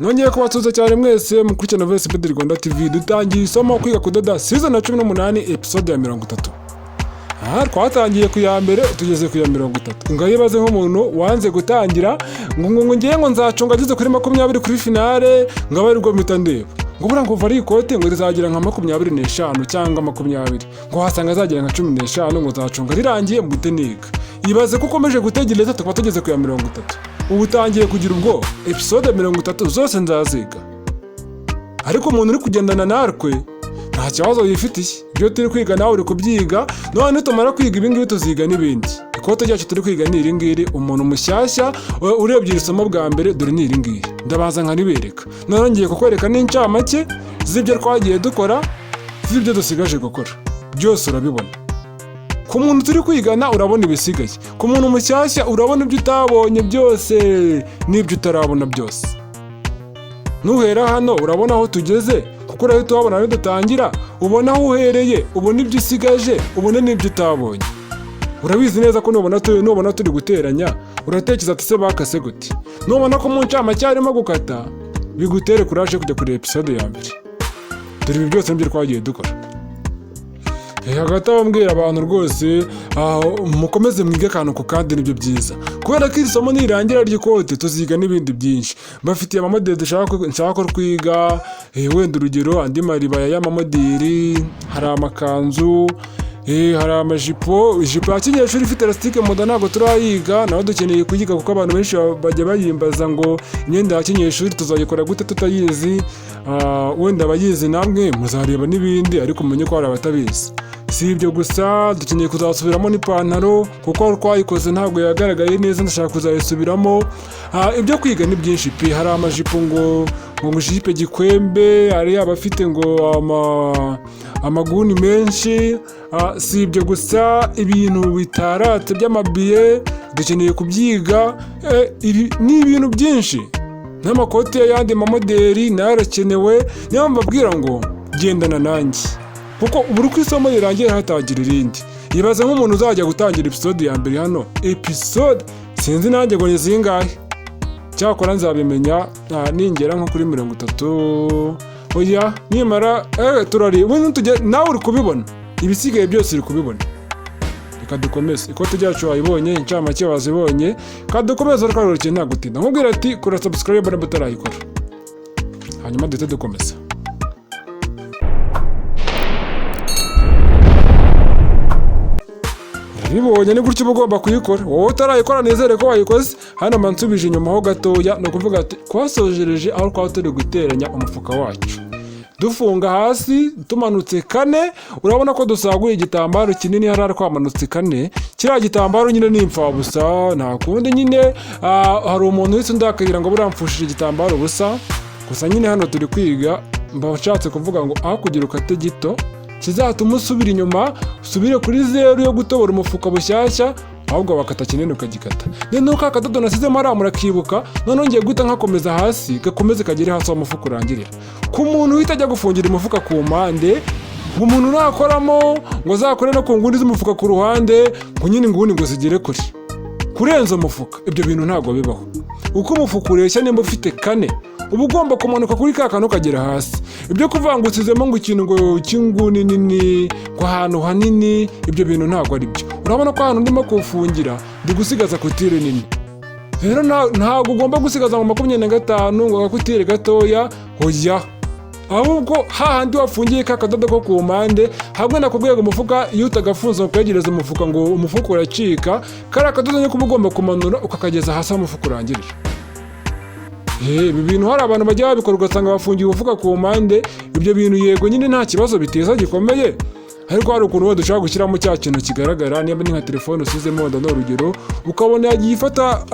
Nongeye kubasuhuza cyane mwese mukurikirana Ep30 Rwanda TV. Dutangiye isomo kwiga kudoda season ya 18 episode ya 30. Twatangiye ku ya mbere tugeze ku ya 30. Ngayibaze nk'umuntu wanze gutangira ngo ngiye ngo nzacunga ageze kuri 20 kuri finale ngabarirwa mpita ndeba. Ngo bura ngo vari ikote ngo rizagira nka 25 cyangwa 20. Ngo hasanga azagira nka 15 ngo nzacunga rirangiye mu buteniga. Ibaze ko ukomeje gutegereza tukaba tugeze ku ya 30. Ubu utangiye kugira ubwo episode 30 zose nzaziga. Ariko umuntu uri kugendana narwe nta kibazo yifitiye. Ibyo turi kwiga nawe uri kubyiga, none tumara kwiga ibingibi tuziga n'ibindi. Ikote ryacu turi kwiga ni iri ngiri. Umuntu mushyashya urebye isomo bwa mbere dore ni iri ngiri. Ndabaza nkanibereka. None ngiye kukwereka n'incamake z'ibyo twagiye dukora, z'ibyo dusigaje gukora. Byose urabibona. Ku muntu turi kwigana urabona ibisigaye. Ku muntu mushyashya urabona ibyo utabonye byose n'ibyo utarabona byose. Nuhera hano urabona aho tugeze, kuko uraho tuhabona aho dutangira, ubona aho uhereye, ubona ibyo usigaje, ubona n'ibyo utabonye. Urabizi neza ko nubona turi guteranya, uratekereza ati se bakase gute. Nubona ko mu ncamake harimo gukata, bigutere kuraje kujya kuri episode ya mbere. Dore ibi byose nibyo twagiye dukora. Hagati aho mbwira abantu rwose mukomeze mwige akantu ku kandi nibyo byiza, kubera ko iri somo nirangira ry'ikote tuziga n'ibindi byinshi. Mbafitiye amamodeli nshaka ko twiga, wenda urugero andi maribaya y'amamodeli, hari amakanzu, hari amajipo. Ijipo ya kinyeshuri ifite elastique moda ntabwo turayiga, naho dukeneye kuyiga kuko abantu benshi bajya bayimbaza ngo imyenda ya kinyeshuri tuzayikora gute tutayizi. Wenda abayizi namwe muzareba n'ibindi, ariko mumenye ko hari abatabizi. Si ibyo gusa, dukeneye kuzasubiramo n'ipantaro kuko twayikoze ntabwo yagaragaye neza, ndashaka kuzayisubiramo. Ibyo kwiga ni byinshi pe. Hari amajipo ngo jipe gikwembe, hari abafite ngo amaguni menshi. Si ibyo gusa, ibintu bitaratse by'amabiye dukeneye kubyiga. Ibi ni ibintu byinshi. N'amakote y'andi mamodeli nayo arakenewe. Niyo mbabwira ngo gendana nanjye, kuko buri ku isomo rirangiye hatagira irindi. Ibaze nk'umuntu uzajya gutangira episode ya mbere hano. Episode sinzi nanjye ngo ni zingahe, cyakora nzabimenya ningera nko kuri 30. Oya nimara turari nawe uri kubibona, ibisigaye byose uri kubibona. Reka dukomeze. Ikote ryacu wayibonye, incamake wazibonye, kadukomeze rwaroroshye nta gutinda. Nkubwira ati kora subscribe niba utarayikora, hanyuma duhite dukomeza. Bibonye ni gutyo ugomba kuyikora. Wowe utarayikora nizere ko wayikoze. Hano mansubije inyuma ho gatoya, no kuvuga ati twasojereje aho twaba turi guteranya umufuka wacu, dufunga hasi tumanutse 4. Urabona ko dusaguye igitambaro kinini, harara kwamanutse 4. Kiriya gitambaro nyine ni imfabusa, nta kundi nyine. Hari umuntu wese ndakira ngo buramfushije igitambaro busa. Gusa nyine hano turi kwiga, mbashatse kuvuga ngo aho kugira ukate gito kizatuma usubira inyuma, usubire kuri 0 yo gutobora umufuka bushyashya, ahubwo wakata kinini ukagikata. None uko akadodo nasizemo aramura kibuka, none ngiye guta nkakomeza hasi, gakomeze kagere hasi umufuka urangirira. Ku muntu uhita ajya gufungira umufuka ku mpande, umuntu nakoramo ngo zakore no ku nguni z'umufuka ku ruhande, ngo nyine inguni ngo zigere kure kurenza umufuka. Ibyo bintu ntabwo bibaho. Uko umufuka ureshya nimba ufite 4, uba ugomba kumanuka kuri ka kantu kagera hasi. Ibyo kuvanga usizemo ngo ikintu ngo cy'inguni nini ngo ahantu hanini, ibyo bintu ntabwo ari byo. Urabona ko ahantu ndimo kufungira ndi gusigaza kutire nini. Rero ntabwo ugomba gusigaza mu 25 ngo agakutire gatoya. Hoya, ahubwo hahandi wafungiye ka kadodo ko ku mpande, hamwe nakubwiye ngo umufuka iyo utagafunza ukagereza umufuka ngo umufuka uracika, kari akadodo nyine kuba ugomba kumanura ukakageza hasi umufuka urangirira. Ibi bintu hari abantu bajya babikora ugasanga bafungiye umufuka ku mpande. Ibyo bintu yego nyine nta kibazo biteza gikomeye, ariko hari ukuntu dushaka gushyiramo cya kintu kigaragara. Niba ni nka telefone usizemo wenda n'urugero, ukabona yagiye ifata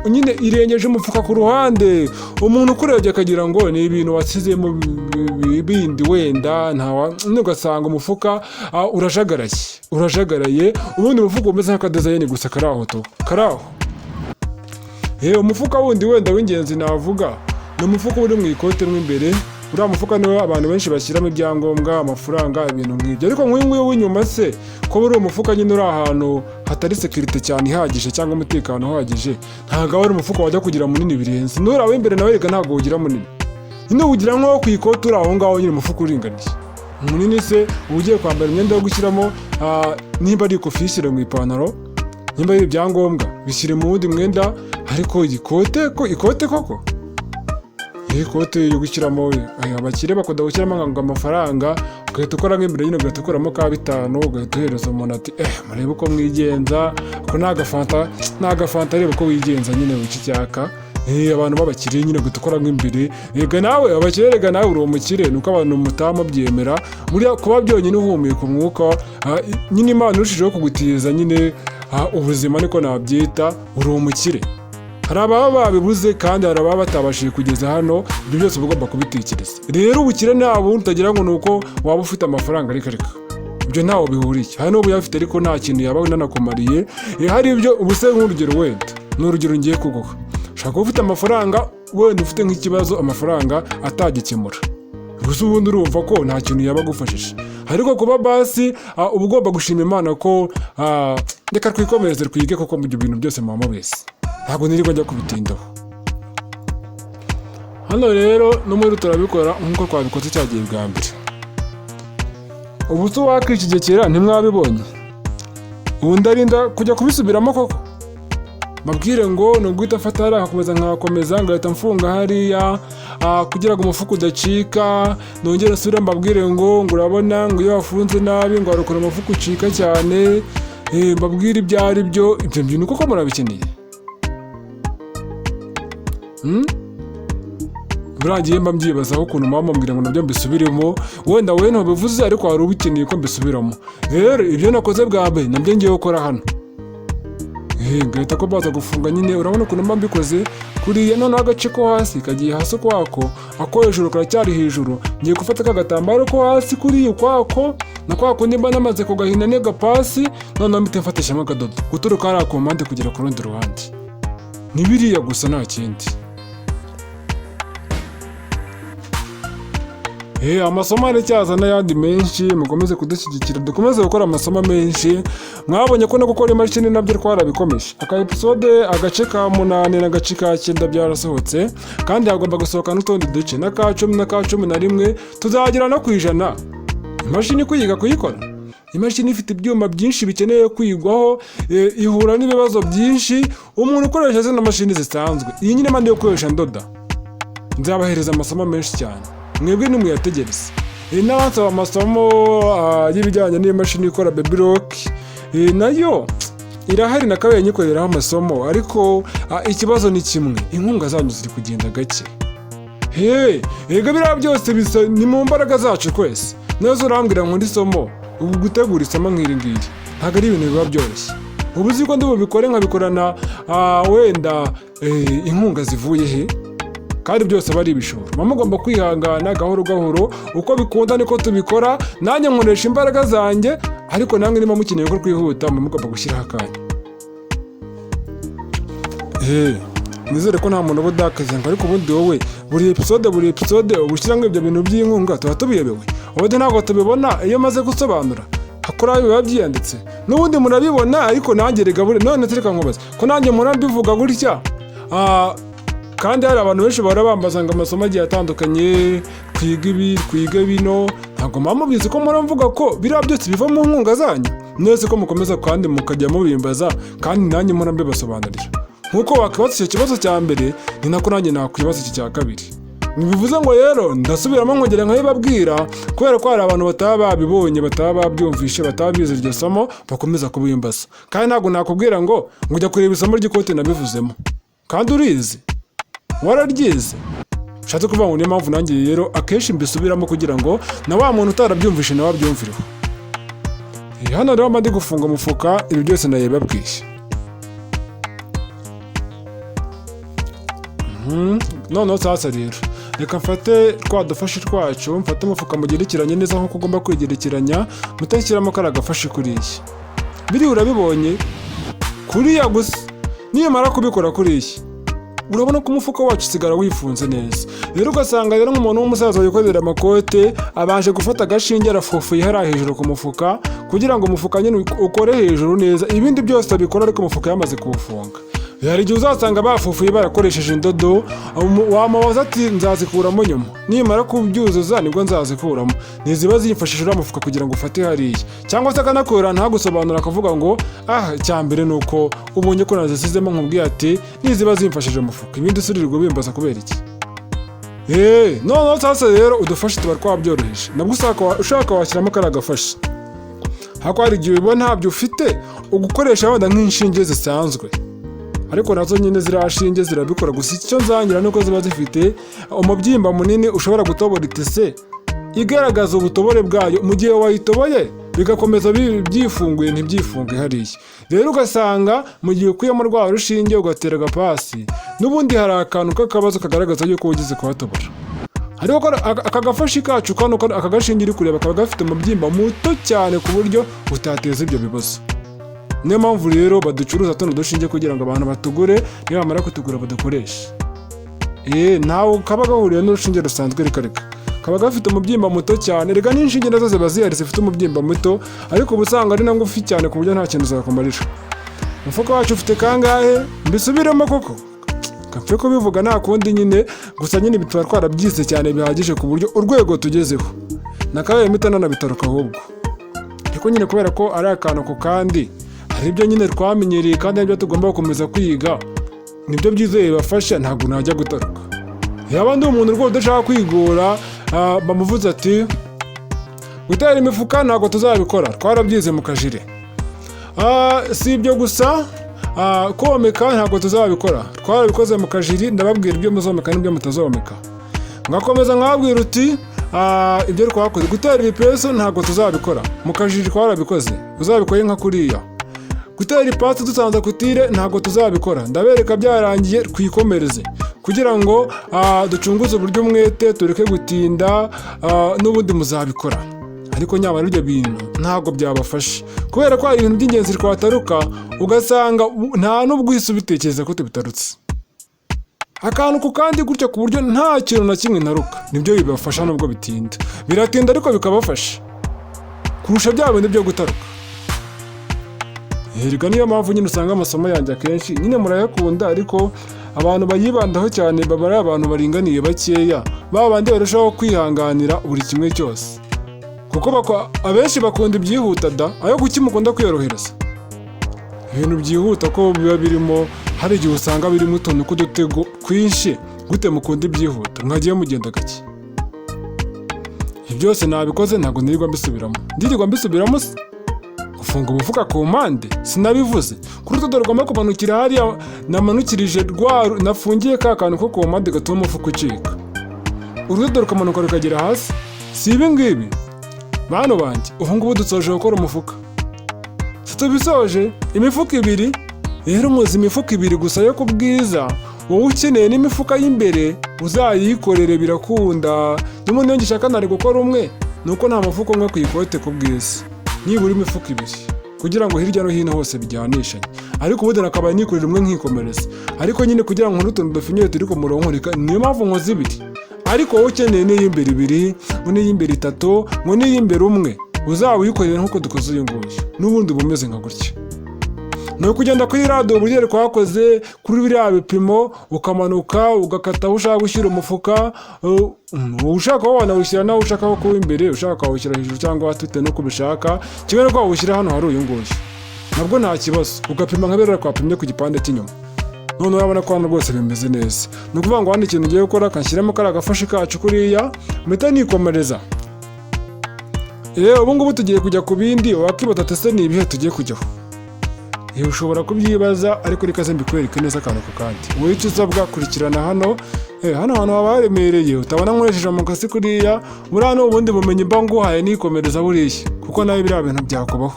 nyine irengeje umufuka ku ruhande, umuntu ukurebye akagira ngo ni ibintu wasizemo bindi wenda ugasanga umufuka urajagaraye. Ubundi umufuka umeze nk'akadezayini gusa karaho. Umufuka wundi wenda w'ingenzi navuga ni umufuka uri mu ikote mo imbere. uriya mufuka niwo abantu benshi bashyiramo ibyangombwa, amafaranga, ibintu nk'ibyo. Ariko nk'uyu nguyu w'inyuma se ko uri umufuka nyine uri ahantu hatari sekirite cyane ihagije cyangwa umutekano uhagije, ntabwo ari umufuka wajya kugira munini birenze. N'uriya w'imbere nawe reka ntabwo ugira munini, nyine ugira nko ku ikote uri aho ngaho nyine umufuka uringaniye. Munini se uba ugiye kwambara imyenda yo gushyiramo, nimba ari ikofi yishyire mu ipantaro, nimba ari ibyangombwa bishyire mu wundi mwenda. Ariko ikote koko ikote yo gushyiramo abakire bakunda gushyiramo ngo amafaranga, ugahita ukora nk'imbere nyine ugahita ukuramo ka 5 ugahita uhereza umuntu ati murebe uko mwigenza, ko n'agafanta areba uko wigenza nyine wica icyaka. Abantu b'abakire nyine ugahita ukora nk'imbere. Ega nawe abakire, ega nawe uri umukire, nuko abantu mutama byemera buriya kuba byonyine uhumeka umwuka, nyine Imana irushijeho kugutiza nyine ubuzima, niko nabyita, uri umukire. Hari ababa babibuze kandi hari ababa batabashije kugeza hano, ibyo byose uba ugomba kubitekereza. Rero ubukire ntabwo utagira ngo nuko waba ufite amafaranga reka ibyo ntawo bihuriye. Hari n'ubu yafite ariko nta kintu yaba nanakumariye. Hari ibyo ubuse nk'urugero, wenda n'urugero ngiye kuguha, ushaka kuba ufite amafaranga wenda ufite nk'ikibazo amafaranga atagikemura, gusa ubundi urumva ko nta kintu yaba agufashije. Ariko kuba basi uba ugomba gushima Imana ko reka twikomereze twige koko mu bintu byose mama wese, ntabwo nirirwa njya kubitindaho. Hano rero no muri turabikora nk'uko twabikoze cyagiye bwa mbere. Ubu se wakishigekera ntimwabibonye, ubu ndarinda kujya kubisubiramo koko mabwire ngo no guhita afata hariya akakomeza nkakomeza ngahita mfunga hariya kugira ngo umufuka udacika, nongere asubire mbabwire ngo urabona ngo iyo wafunze nabi ngo warukora umufuka ucika cyane. Mbabwire ibyo ari byo, ibyo bintu koko murabikeneye. Burangiye mba mbyibazaho ukuntu mama mbwira ngo nabyo mbisubiremo, wenda wowe ntubivuze ariko hari ubikeneye ko mbisubiramo. Rero ibyo nakoze bwa mbere nabyo ngiye gukora hano. Ngahita ko baza gufunga nyine, urabona ukuntu mba mbikoze kuriya, noneho agace ko hasi kagiye hasi kwako, ako hejuru karacyari hejuru. Ngiye gufata kagatambaro ko hasi kuriya kwako na kwako nimba namaze kugahina nega pasi, noneho mpite mfatishamo akadodo guturuka hariya ku mpande kugera ku rundi ruhande. Ni biriya gusa nta kindi. Amasomo aracyaza n'ayandi menshi, mukomeze kudushyigikira dukomeze gukora amasomo menshi. Mwabonye ko no gukora imashini nabyo twarabikomeje. Aka episode agace ka 8 n'agace ka 9 byarasohotse, kandi hagomba gusohoka n'utundi duce na ka 10 na ka 11 tuzagira no kwijana. Imashini kuyiga kuyikora, imashini ifite ibyuma byinshi bikeneye kwigwaho, ihura n'ibibazo byinshi umuntu ukoresha zino mashini zisanzwe. Iyi nyine mande yo gukoresha ndoda, nzabahereza amasomo menshi cyane, mwebwe nimuyategereze. N'abansaba amasomo y'ibijyanye n'imashini ikora baby lock, nayo irahari nakabaye nyikoreraho amasomo, ariko ikibazo ni kimwe, inkunga zanyu ziri kugenda gake. Ega biriya byose bisa ni mu mbaraga zacu kwese. Neza urambwira ngo ndisomo, ubu gutegura isomo nk'iri ngiri ntabwo ari ibintu biba byoroshye. Ubu uzi ko ndi bubikore nkabikorana wenda inkunga zivuye he, kandi byose bari ibishoro. Mama ugomba kwihangana gahoro gahoro, uko bikunda niko tubikora. Nanjye nkoresha imbaraga zanjye, ariko namwe niba mukeneye ko twihuta mugomba gushyiraho akanya. Nizere ko nta muntu uba udakaze, ariko ubundi wowe buri episode ubushyiramo ibyo bintu by'inkunga tuba tubiyobewe. Ubundi ntabwo tubibona iyo maze gusobanura, hakora biba byiyanditse. N'ubundi murabibona, ariko nanjye rega buri none tereka nkubaza ko nanjye mpora mbivuga gutya. Kandi hari abantu benshi bahora bambaza ngo amasomo agiye atandukanye, twiga bino. Ntabwo mama bizi ko mpora mvuga ko biriya byose biva mu nkunga zanyu. Nese ko mukomeza kandi mukajya mubimbaza, kandi nanjye mpora mbibasobanurira. Nkuko wakwibaza icyo kibazo cya mbere, ni nako nanjye nakwibaza iki cya kabiri. Nibivuze ngo rero ndasubiramo nkongera nkabibabwira, kubera ko hari abantu bataba babibonye, bataba babyumvishe, bataba bize iryo somo, bakomeza kubimbaza. Kandi ntabwo nakubwira ngo ujya kureba isomo ry'ikote nabivuzemo, kandi urizi wararyize. Ushatse kuvuga ngo niyo mpamvu nanjye rero akenshi mbisubiramo kugira ngo na wa muntu utarabyumvishe nawe abyumvireho. Hano rero mba ndi gufunga umufuka, ibi byose nayibabwiye. Noneho sasa rero reka mfate twadufashe twacu, mfate umufuka mugerekeranye neza nk'uko ugomba kwigerekeranya, mutashyiramo kari agafashe kuriya. Biri urabibonye kuriya gusa, niyo mara kubikora kuriya urabona ko umufuka wacu usigara wifunze neza. Rero ugasanga rero nk'umuntu w'umusaza wikorera amakote abanje gufata agashinge arafufuye hariya hejuru ku mufuka kugira ngo umufuka nyine ukore hejuru neza, ibindi byose abikora ariko umufuka yamaze kuwufunga. Hari igihe uzasanga bafufuye barakoresheje indodo, wamubaza ati nzazikuramo nyuma, nimara kubyuzuza nibwo nzazikuramo, ntiziba zifashishije uriya mufuka kugira ngo ufate hariya, cyangwa se akanakorera ntagusobanura akavuga ngo icyambere ni uko ubonye ko nazisizemo nkubwiye ati niziba zimfashije umufuka, ibindi usurirwa bimbaza kubera iki? Noneho sasa rero udufashe tuba twabyoroheje, nabwo ushaka washyiramo kariya gafashe. Hako hari igihe ubona ntabyo ufite ugukoresha wenda nk'inshinge zisanzwe, ariko nazo nyine ziriya shinge zirabikora, gusa icyo nzangira nuko ziba zifite umubyimba munini ushobora gutobora itese igaragaza ubutobore bwayo, mu gihe wayitoboye bigakomeza byifunguye ntibyifunge hariya. Rero ugasanga mu gihe ukuyemo rwa rushinge ugatera agapasi, n'ubundi hari akantu k'akabazo kagaragaza yuko ugize kuhatobora. Ariko aka gafashi kacu kano aka gashinge uri kureba kaba gafite umubyimba muto cyane ku buryo utateza ibyo bibazo. Niyo mpamvu rero baducuruza tuno dushinge kugira ngo abantu batugure, nibamara kutugura badukoreshe. Ntawe kaba gahuriye n'urushinge rusanzwe reka kaba gafite umubyimba muto cyane, reka n'inshinge nazo ziba zihari zifite umubyimba muto, ariko uba usanga ari na ngufi cyane ku buryo nta kintu zakumarira. Umufuka wacu ufite kangahe? Mbisubiremo koko kapfe ko bivuga nta kundi nyine, gusa nyine bitwa twarabyize cyane bihagije ku buryo urwego tugezeho nakabaye mitana na bitaruka ahubwo, ariko nyine kubera ko ari akantu ku kandi hari ibyo nyine twamenyereye kandi ibyo tugomba gukomeza kwiga, nibyo byizeye bafasha, ntabwo najya gutaruka. Yaba ndi umuntu rwose udashaka kwigora, bamuvuze ati gutera imifuka ntabwo tuzabikora, twarabyize mu kajire. Si ibyo gusa, komeka ntabwo tuzabikora, twarabikoze mu kajiri, ndababwira ibyo muzomeka n'ibyo mutazomeka. Ngakomeza nkababwira uti ibyo twakoze gutera ibipeso ntabwo tuzabikora, mu kajiri twarabikoze, uzabikoye nka kuriya. Gutera ipasi dusanze kutire ntabwo tuzabikora, ndabereka byarangiye, twikomereze kugira ngo ducunguze uburyo umwete, tureke gutinda, n'ubundi muzabikora. Ariko nyamara ibyo bintu ntabwo byabafasha, kubera ko hari ibintu by'ingenzi twataruka ugasanga nta n'ubwo uhise ubitekereza ko tubitarutse. Akantu ku kandi gutya ku buryo nta kintu na kimwe ntaruka, nibyo bibafasha nubwo bitinda, biratinda ariko bikabafasha kurusha bya bindi byo gutaruka. Erega niyo mpamvu nyine usanga amasomo yanjye akenshi nyine murayakunda, ariko abantu bayibandaho cyane baba ari abantu baringaniye bakeya, babandi barushaho kwihanganira buri kimwe cyose, kuko abenshi bakunda ibyihuta ayo kuki mukunda kwiyorohereza ibintu byihuta ko biba birimo, hari igihe usanga birimo utuntu tw'udutego twinshi, gute mukunda ibyihuta mwagiye mugenda gake. Ibi byose nabikoze ntabwo nirirwa mbisubiramo se. Gufunga umufuka ku mpande sinabivuze, kuri urudodo rugomba kumanukira hariya namanukirije nafungiye ka kantu ko ku mpande gatuma umufuka ucika, urudodo rukamanuka rukagera hasi. Si ibi ngibi bano banjye, ubu ngubu dusoje gukora umufuka, tubisoje imifuka 2. Rero muzi imifuka 2 gusa yo kubwiza, wowe ukeneye n'imifuka y'imbere uzayikorere birakunda. N'umuntu iyo ngishaka nari gukora umwe, nuko nta mufuka umwe ku ikote kubwiza, nibura imifuka 2 kugira ngo hirya no hino hose bijyanishanye. Ariko ubundi nakabaye nikorera umwe nkikomereza, ariko nyine kugira ngo n'utuntu dufinye turi ku murongo, niyo mpamvu nkoze 2. Ariko wowe ukeneye n'iy'imbere 2, n'iy'imbere 3, n'iy'imbere 1, uzawikorera nk'uko dukoze uyu nguyu, n'ubundi bumeze nka gutya. Ni ukugenda kuri radiyo uburyo twakoze kuri biriya bipimo, ukamanuka ugakata aho ushaka gushyira umufuka, ushaka aho wanawushyira nawe ushaka aho kuba imbere, ushaka wawushyira hejuru cyangwa hasi bitewe n'uko ubishaka, kimwe n'uko wawushyira hano hari uyu nguyu, nabwo nta kibazo, ugapima nka biriya twapimye ku gipande cy'inyuma. None urabona ko hano rwose bimeze neza. Ni ukuvuga ngo hano ikintu ugiye gukora, kanshyiramo kariya gafashi kacu kuriya, mpita nikomereza. Ubu ngubu tugiye kujya ku bindi, wakibaza ati ese ni ibihe tugiye kujyaho? Ushobora kubyibaza, ariko reka mbikwereke neza akantu ku kandi. Wowe icyo usabwa kurikirana hano hantu haba haremereye, utabona nkoresheje amukasi kuriya, buriya n'ubundi bumenyi mba nguhaye nikomereza buriya, kuko nawe biriya bintu byakubaho.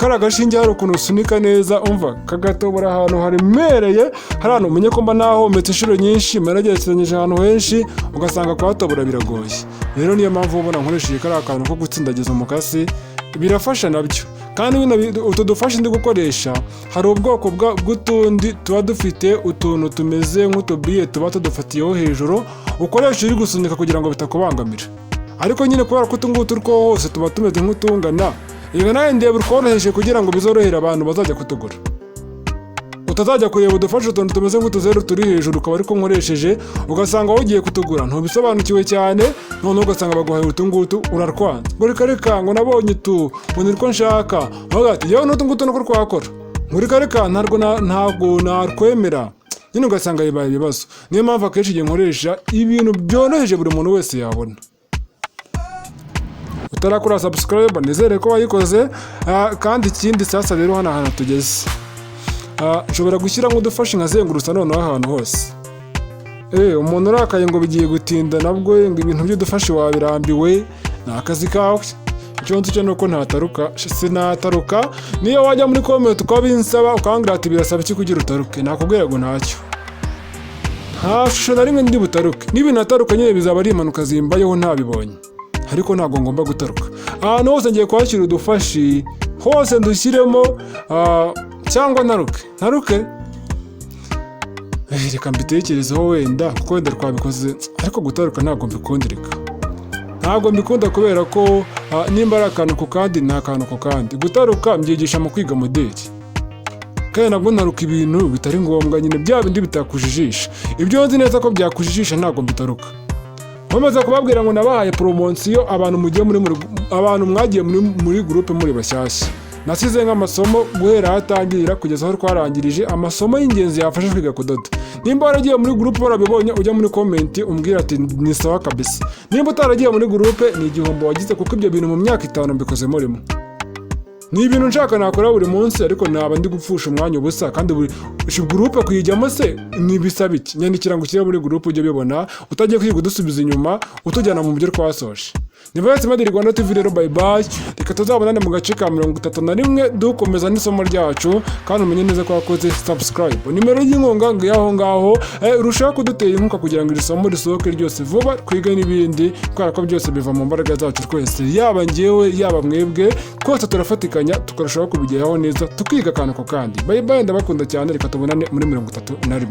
Kari agashinge hari ukuntu usunika neza, umva kagatobora ahantu haremereye, hari ahantu umenye ko mba nahometse inshuro nyinshi, maragerekeranyije ahantu henshi, ugasanga kuhatobora biragoye. Rero niyo mpamvu ubona nkoresheje kari akantu ko gutsindagiza umukasi, birafasha nabyo. Kandi utu dufashi ndi gukoresha hari ubwoko bw'utundi tuba dufite utuntu tumeze nk'utubiye tuba tudufatiyeho hejuru ukoresha uri gusunika kugira ngo bitakubangamira. Ariko nyine kubera ko utungutu two hose tuba tumeze nk'utungana, ibi nawe ndeba urworoheje kugira ngo bizorohere abantu bazajya kutugura. Utazajya kureba udufashe utuntu tumeze nk'utuzeru turi hejuru ukaba ariko nkoresheje ugasanga wowe ugiye kutugura ntubisobanukiwe cyane, noneho ugasanga baguhaye utungutu urarwanza ngo reka ngo nabonye utu ngo nirwo nshaka, aho ati yewe n'utungutu nuko twakora ngo reka ntabwo narwemera, nyine ugasanga bibaye ibibazo. Niyo mpamvu akenshi igihe nkoresha ibintu byoroheje buri muntu wese yabona. Utarakora subscribe nizere ko wayikoze, kandi ikindi sasa rero hano ahantu tugeze nshobora gushyira nk'udufashe nkazengurutsa noneho ahantu hose. Umuntu urakaye ngo bigiye gutinda nabwo ngo ibintu by'udufashe wabirambiwe, ni akazi kawe. Icyo nzi cyo nuko sinataruka. Niyo wajya muri comment ukabinsaba ukambwira ati birasaba iki kugira utaruke, nakubwira ngo ntacyo. Nta shusho na rimwe ndi butaruke. Niba nataruka nyine bizaba ari impanuka zimbayeho ntabibonye. Ariko ntabwo ngomba gutaruka. Ahantu hose ngiye kwakira udufashi hose ndushyiremo cyangwa ntaruke. Reka mbitekerezeho wenda kuko wenda twabikoze, ariko gutaruka ntabwo mbikundirika. Ntabwo mbikunda kubera ko nimba ari akantu ku kandi ni akantu ku kandi. Gutaruka mbyigisha mu kwiga modeli. Kandi ntabwo ntaruka ibintu bitari ngombwa, nyine bya bindi bitakujijisha. Ibyo nzi neza ko byakujijisha ntabwo mbitaruka. Nkomeza kubabwira ngo nabahaye promotion abantu mwagiye muri groupe muri bashyashya. Nasize nk'amasomo guhera hatangirira kugeza aho twarangirije amasomo y'ingenzi yafasha kwiga kudoda. Nimba waragiye muri groupe warabibonye ujya muri comment umbwira ati ni sawa kabisa. Nimba utaragiye muri groupe ni igihombo wagize kuko ibyo bintu mu myaka 5 mbikoze murimo. Ni ibintu nshaka nakora buri munsi ariko naba ndi gupfusha umwanya ubusa, kandi buri groupe kuyijyamo se nibisaba iki? Nyandikira ngo ukire muri groupe ujye bibona, utagiye kwiga udusubiza inyuma utujyana mu buryo twasoje. Ni S18 Rwanda TV rero, bye bye. Reka tuzabonane mu gace ka 31 dukomeza n'isomo ryacu, kandi umenye neza ko wakoze subscribe. Nimero y'inkunga ngaho ngaho urushaho kudutera inkunga kugira ngo iri somo risohoke ryose vuba, twiga n'ibindi, kubera ko byose biva mu mbaraga zacu twese, yaba njyewe yaba mwebwe, twese turafatikanya tukarushaho kubigeraho neza tukiga akantu ko kandi. Bye bye, ndabakunda cyane. Reka tubonane muri 31.